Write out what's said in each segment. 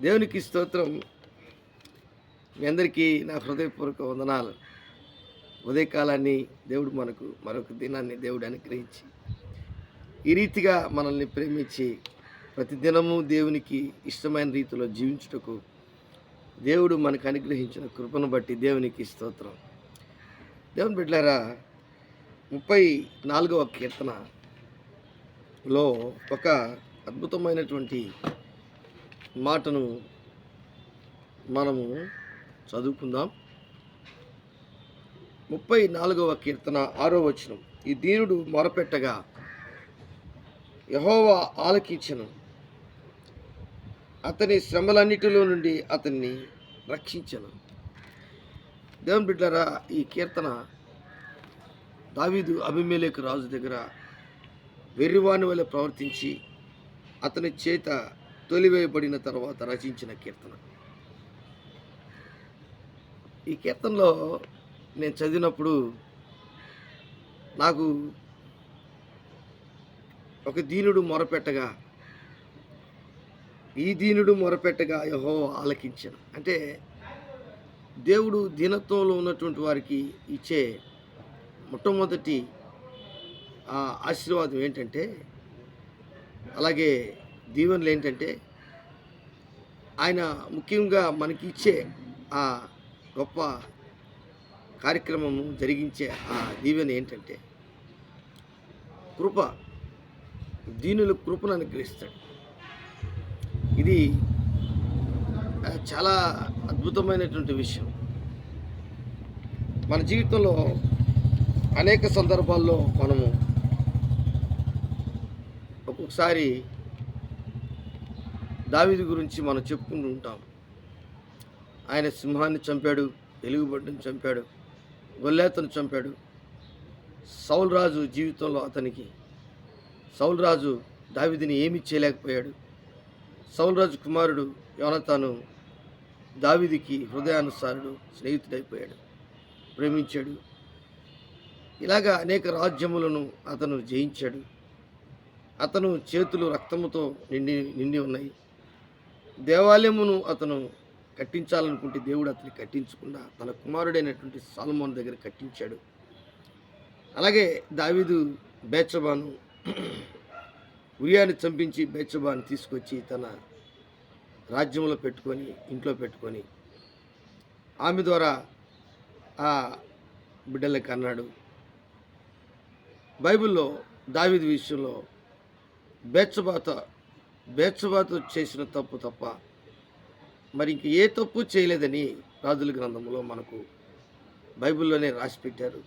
దేవునికి స్తోత్రం. మీ అందరికీ నా హృదయపూర్వక వందనాలు. ఉదయకాలాన్ని దేవుడు మనకు మరొక దినాన్ని దేవుడు అనుగ్రహించి ఈ రీతిగా మనల్ని ప్రేమించి ప్రతిదినము దేవునికి ఇష్టమైన రీతిలో జీవించుటకు దేవుడు మనకు అనుగ్రహించిన కృపను బట్టి దేవునికి స్తోత్రం. దేవుని బిడ్డలారా, 34వ కీర్తనలో ఒక అద్భుతమైనటువంటి మాటను మనము చదువుకుందాం. 34వ కీర్తన 6వ వచనం. ఈ దీనుడు మొరపెట్టగా యెహోవా ఆలకించెను, అతని శ్రమలన్నిటిలో నుండి అతన్ని రక్షించెను. దేవుని బిడ్డలారా, ఈ కీర్తన దావీదు అబీమెలెకు రాజు దగ్గర వెర్రివాని వలె ప్రవర్తించి అతని చేత తొలివేయబడిన తర్వాత రచించిన కీర్తన. ఈ కీర్తనలో నేను చదివినప్పుడు నాకు ఒక దీనుడు మొరపెట్టగా, ఈ దీనుడు మొరపెట్టగా యెహోవా ఆలకించెను. అంటే దేవుడు దీనత్వంలో ఉన్నటువంటి వారికి ఇచ్చే మొట్టమొదటి ఆశీర్వాదం ఏంటంటే, అలాగే దీవెనలు ఏంటంటే, ఆయన ముఖ్యంగా మనకి ఇచ్చే ఆ గొప్ప కార్యక్రమము జరిగించే ఆ దీవెన ఏంటంటే కృప. దీనులకు కృపను అనుగ్రహిస్తాడు. ఇది చాలా అద్భుతమైనటువంటి విషయం. మన జీవితంలో అనేక సందర్భాల్లో మనము ఒక్కొక్కసారి దావీదు గురించి మనం చెప్పుకుంటూ ఉంటాం. ఆయన సింహాన్ని చంపాడు, ఎలుగుబంటిని చంపాడు, గొల్లియాతును చంపాడు. సౌలు రాజు జీవితంలో సౌలు రాజు దావీదుని ఏమీ చేయలేకపోయాడు. సౌలు రాజు కుమారుడు యోనాతాను దావీదుకి హృదయానుసారుడు, స్నేహితుడైపోయాడు, ప్రేమించాడు. ఇలాగా అనేక రాజ్యములను అతను జయించాడు. అతను చేతులు రక్తముతో నిండి ఉన్నాయి. దేవాలయమును అతను కట్టించాలనుకుంటే దేవుడు అతన్ని కట్టించకుండా తన కుమారుడైనటువంటి సొలొమోను దగ్గర కట్టించాడు. అలాగే దావీదు బేత్షెబాను, ఉరియాని చంపించి బేత్షెబాను తీసుకొచ్చి తన రాజ్యంలో పెట్టుకొని, ఇంట్లో పెట్టుకొని ఆమె ద్వారా ఆ బిడ్డలకు అన్నాడు. బైబిల్లో దావీదు విషయంలో బేత్షెబాతో చేసిన తప్పు తప్ప మరి ఇంక ఏ తప్పు చేయలేదని రాజుల గ్రంథంలో మనకు బైబిల్లోనే రాసి పెట్టారు.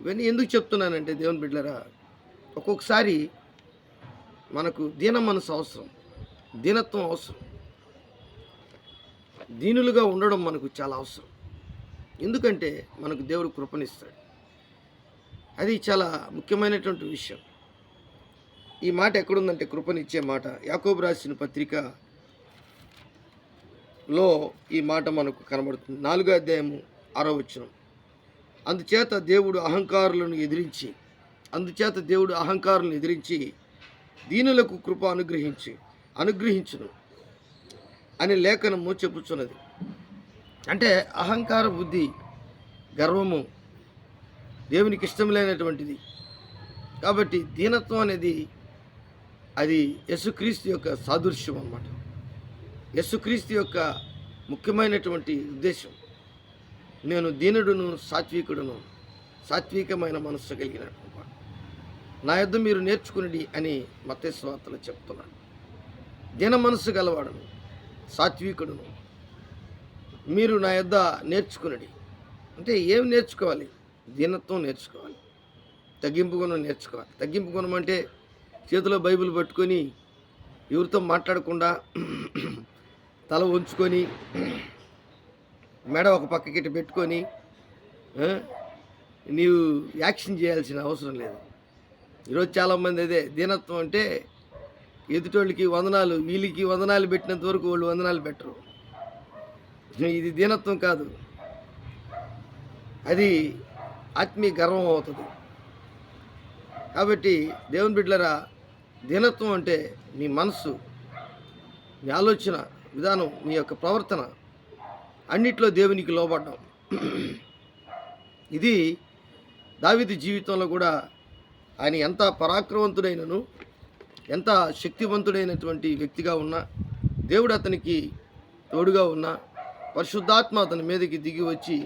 ఇవన్నీ ఎందుకు చెప్తున్నానంటే, దేవుని బిడ్డలారా, ఒక్కొక్కసారి మనకు దీన మనసు అవసరం, దీనత్వం అవసరం, దీనులుగా ఉండడం మనకు చాలా అవసరం. ఎందుకంటే మనకు దేవుడు కృపనిస్తాడు. అది చాలా ముఖ్యమైనటువంటి విషయం. ఈ మాట ఎక్కడుందంటే, కృపనిచ్చే మాట యాకోబు రాసిన పత్రికలో ఈ మాట మనకు కనబడుతుంది. 4వ అధ్యాయము 6వ వచనం. అందుచేత దేవుడు అహంకారులను ఎదిరించి దీనులకు కృప అనుగ్రహించును అని లేఖనము చెప్పుచున్నది. అంటే అహంకార బుద్ధి, గర్వము దేవునికి ఇష్టం లేనటువంటిది. కాబట్టి దీనత్వం అనేది అది యేసుక్రీస్తు యొక్క సాదృశ్యం అన్నమాట. యేసుక్రీస్తు యొక్క ముఖ్యమైనటువంటి ఉద్దేశం, నేను దీనుడును సాత్వికుడును, సాత్వికమైన మనస్సు కలిగినటువంటి వాడు, నా యొద్ద మీరు నేర్చుకునిడి అని మత్తయి సువార్తలో చెప్తున్నాడు. దీన మనస్సు గలవాడును, సాత్వికుడును, మీరు నా యొద్ద నేర్చుకునిడి. అంటే ఏం నేర్చుకోవాలి? దీనత్వం నేర్చుకోవాలి, తగ్గింపు గుణం నేర్చుకోవాలి. తగ్గింపు గుణం అంటే చేతిలో బైబిల్ పట్టుకొని ఎవరితో మాట్లాడకుండా తల ఉంచుకొని మెడ ఒక పక్కకి పెట్టుకొని నీవు యాక్షన్ చేయాల్సిన అవసరం లేదు. ఈరోజు చాలామంది అదే దీనత్వం అంటే, ఎదుటోళ్ళకి వందనాలు, వీళ్ళకి వందనాలు పెట్టినంత వరకు వాళ్ళు వందనాలు పెట్టరు. ఇది దీనత్వం కాదు, అది ఆత్మీయ గర్వం అవుతుంది. కాబట్టి దేవుని బిడ్డలారా, దీనత్వం అంటే నీ మనస్సు, నీ ఆలోచన విధానం, నీ యొక్క ప్రవర్తన అన్నిట్లో దేవునికి లోబడ్డం. ఇది దావీదు జీవితంలో కూడా ఆయన ఎంత పరాక్రమవంతుడైనను, ఎంత శక్తివంతుడైనటువంటి వ్యక్తిగా ఉన్నా, దేవుడు అతనికి తోడుగా ఉన్నా, పరిశుద్ధాత్మ అతని మీదకి దిగి వచ్చి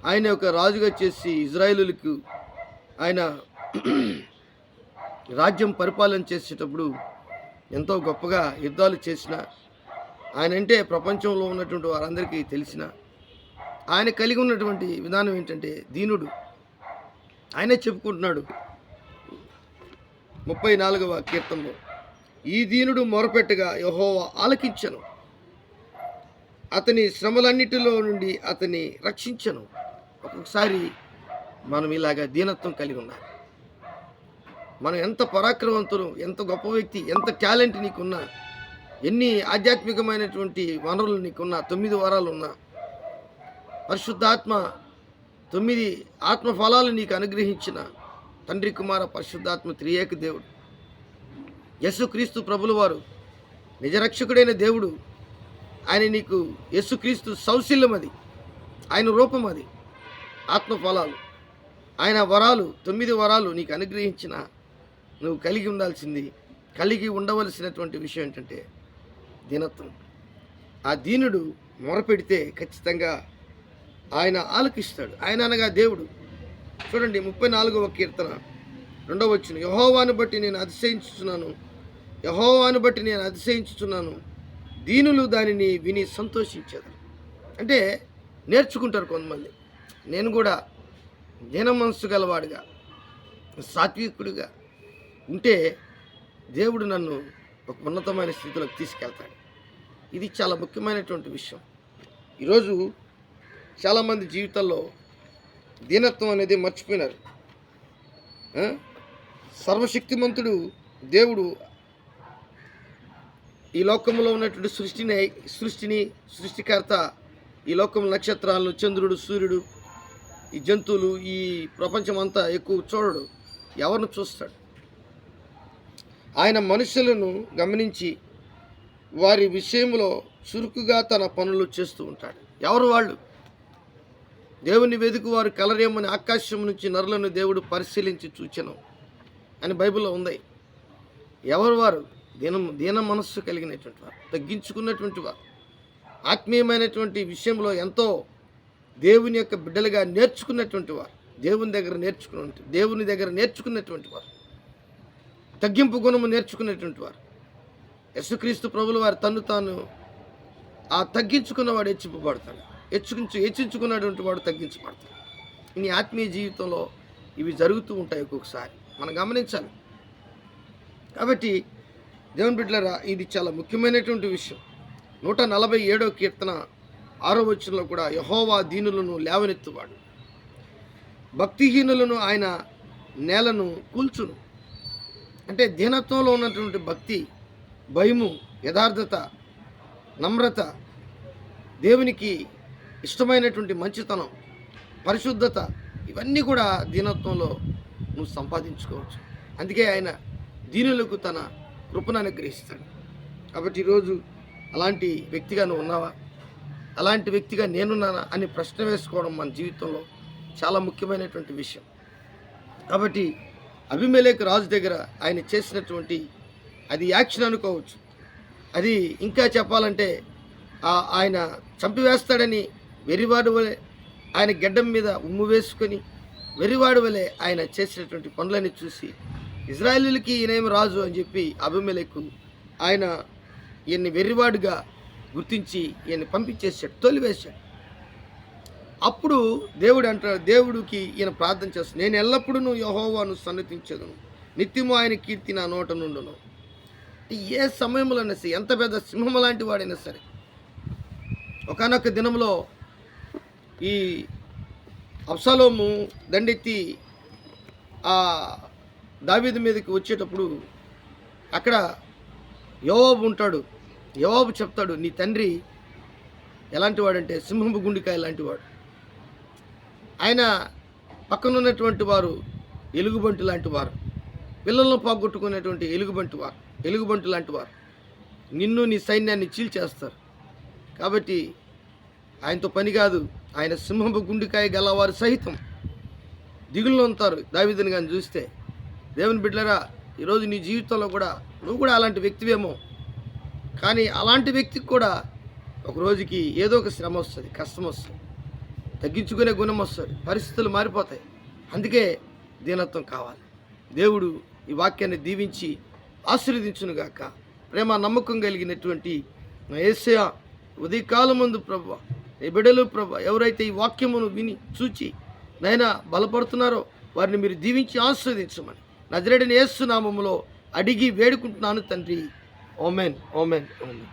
ఆయన యొక్క రాజుగా చేసి ఇజ్రాయేలులకు ఆయన రాజ్యం పరిపాలన చేసేటప్పుడు ఎంతో గొప్పగా యుద్ధాలు చేసిన ఆయన అంటే ప్రపంచంలో ఉన్నటువంటి వారందరికీ తెలిసిన ఆయన కలిగి ఉన్నటువంటి విధానం ఏంటంటే దీనుడు. ఆయనే చెప్పుకుంటున్నాడు 34వ కీర్తనలో, ఈ దీనుడు మొరపెట్టగా యెహోవా ఆలకించెను, అతని శ్రమలన్నిటిలో నుండి అతన్ని రక్షించెను. ఒక్కొక్కసారి మనం ఇలాగా దీనత్వం కలిగి ఉండాలి. మనం ఎంత పరాక్రమవంతులు, ఎంత గొప్ప వ్యక్తి, ఎంత టాలెంట్ నీకున్నా, ఎన్ని ఆధ్యాత్మికమైనటువంటి వనరులు నీకున్నా, 9 వరాలు ఉన్నా, పరిశుద్ధాత్మ 9 ఆత్మఫలాలు నీకు అనుగ్రహించిన తండ్రి, కుమార, పరిశుద్ధాత్మ త్రియేక దేవుడు యేసుక్రీస్తు ప్రభుల వారు నిజరక్షకుడైన దేవుడు. ఆయన నీకు యేసుక్రీస్తు సౌశల్యం, అది ఆయన రూపం, అది ఆత్మఫలాలు, ఆయన వరాలు 9 వరాలు నీకు అనుగ్రహించిన నువ్వు కలిగి ఉండవలసినటువంటి విషయం ఏంటంటే దీనత్వం. ఆ దీనుడు మొరపెడితే ఖచ్చితంగా ఆయన ఆలకిస్తాడు. ఆయన అనగా దేవుడు. చూడండి 34వ కీర్తన 2వ వచనం, యెహోవాను బట్టి నేను అతిశయించుచున్నాను, దీనులు దానిని విని సంతోషించేదారు. అంటే నేర్చుకుంటారు కొంతమంది. నేను కూడా దీన మనస్సు గలవాడుగా, సాత్వికుడిగా ఉంటే దేవుడు నన్ను ఒక ఉన్నతమైన స్థితిలోకి తీసుకెళ్తాడు. ఇది చాలా ముఖ్యమైనటువంటి విషయం. ఈరోజు చాలామంది జీవితాల్లో దీనత్వం అనేది మర్చిపోయినారు. సర్వశక్తిమంతుడు దేవుడు ఈ లోకంలో ఉన్నటువంటి సృష్టికర్త, ఈ లోకం నక్షత్రాలను, చంద్రుడు, సూర్యుడు, ఈ జంతువులు, ఈ ప్రపంచం అంతా ఎక్కువ చూడడు. ఎవరిని చూస్తాడు? ఆయన మనుషులను గమనించి వారి విషయంలో చురుకుగా తన పనులు చేస్తూ ఉంటాడు. ఎవరు వాళ్ళు? దేవుని వెదుకు వారు కలరేమని ఆకాశం నుంచి నరులను దేవుడు పరిశీలించి చూచెను అని బైబిల్లో ఉంది. ఎవరు వారు? దీన మనస్సు కలిగినటువంటి వారు, తగ్గించుకున్నటువంటి వారు, ఆత్మీయమైనటువంటి విషయంలో ఎంతో దేవుని యొక్క బిడ్డలుగా నేర్చుకున్నటువంటి వారు, దేవుని దగ్గర నేర్చుకున్నటువంటి వారు, తగ్గింపు గుణము నేర్చుకున్నటువంటి వారు. యేసుక్రీస్తు ప్రభుల వారు తన్ను తాను తగ్గించుకున్నవాడు హెచ్చింపబడతాడు, హెచ్చించుకున్నటువంటి వాడు తగ్గించబడతాడు. నీ ఆత్మీయ జీవితంలో ఇవి జరుగుతూ ఉంటాయి. ఒక్కొక్కసారి మనం గమనించాలి. కాబట్టి దేవుని బిడ్డలారా, ఇది చాలా ముఖ్యమైనటువంటి విషయం. 147వ కీర్తన 6వ వచనంలో కూడా, యెహోవా దీనులను లేవనెత్తువాడు, భక్తిహీనులను ఆయన నేలను కూల్చును. అంటే దీనత్వంలో ఉన్నటువంటి భక్తి, భయము, యథార్థత, నమ్రత, దేవునికి ఇష్టమైనటువంటి మంచితనం, పరిశుద్ధత, ఇవన్నీ కూడా దీనత్వంలో నువ్వు సంపాదించుకోవచ్చు. అందుకే ఆయన దీనులకు తన కృపను అనుగ్రహిస్తాడు. కాబట్టి ఈరోజు అలాంటి వ్యక్తిగా నువ్వు ఉన్నావా? అలాంటి వ్యక్తిగా నేనున్నానా అని ప్రశ్న వేసుకోవడం మన జీవితంలో చాలా ముఖ్యమైనటువంటి విషయం. కాబట్టి అబీమెలెకు రాజు దగ్గర ఆయన చేసినటువంటి అది యాక్షన్ అనుకోవచ్చు. అది ఇంకా చెప్పాలంటే ఆయన చంపివేస్తాడని వెర్రివాడు వలె ఆయన గెడ్డం మీద ఉమ్ము వేసుకొని వెర్రివాడు వలె ఆయన చేసినటువంటి పనులని చూసి ఇజ్రాయేలీలకి ఈయనేమి రాజు అని చెప్పి అబీమెలెకు ఆయన ఈయన్ని వెర్రివాడుగా గుర్తించి ఈయన్ని పంపించేశాడు, తోలివేశాడు. అప్పుడు దేవుడికి ఈయన ప్రార్థన చేస్తాడు, నేను ఎల్లప్పుడూ యెహోవాను సన్నతించెదను, నిత్యము ఆయన కీర్తి నా నోట నుండును. ఏ సమయంలోనైనా సరే, ఎంత పెద్ద సింహం లాంటి వాడైనా సరే, ఒకానొక దినంలో ఈ అబ్షాలోము దండెత్తి దావీదు మీదకి వచ్చేటప్పుడు అక్కడ యోవాబు ఉంటాడు. యోవాబు చెప్తాడు, నీ తండ్రి ఎలాంటి వాడంటే సింహపు గుండికాయ లాంటి వాడు, ఆయన పక్కనున్నటువంటి వారు ఎలుగుబంటి లాంటి వారు, పిల్లలను పోగొట్టుకునేటువంటి ఎలుగుబంటు లాంటి వారు నిన్ను నీ సైన్యాన్ని చీల్చేస్తారు. కాబట్టి ఆయనతో పని కాదు. ఆయన సింహపు గుండెకాయ గలవారు సహితం దిగుల్లో ఉంటారు. దావీదుని కానీ చూస్తే దేవుని బిడ్డలారా, ఈరోజు నీ జీవితంలో కూడా నువ్వు కూడా అలాంటి వ్యక్తివేమో. కానీ అలాంటి వ్యక్తికి కూడా ఒక రోజుకి ఏదో ఒక శ్రమ వస్తుంది, కష్టం వస్తుంది, తగ్గించుకునే గుణం వస్తుంది, పరిస్థితులు మారిపోతాయి. అందుకే దీనత్వం కావాలి. దేవుడు ఈ వాక్యాన్ని దీవించి ఆశీర్వదించునుగాక. ప్రేమ నమ్మకం కలిగినటువంటి యేసయ్య ఉదయకాలం ముందు ప్రభువా, నీ బిడ్డలు ప్రభువా, ఎవరైతే ఈ వాక్యమును విని చూచి నైనా బలపడుతున్నారో వారిని మీరు దీవించి ఆశీర్వదించమని నజరేయుడైన యేసు నామములో అడిగి వేడుకుంటున్నాను తండ్రి. ఆమేన్, ఆమేన్, ఆమేన్.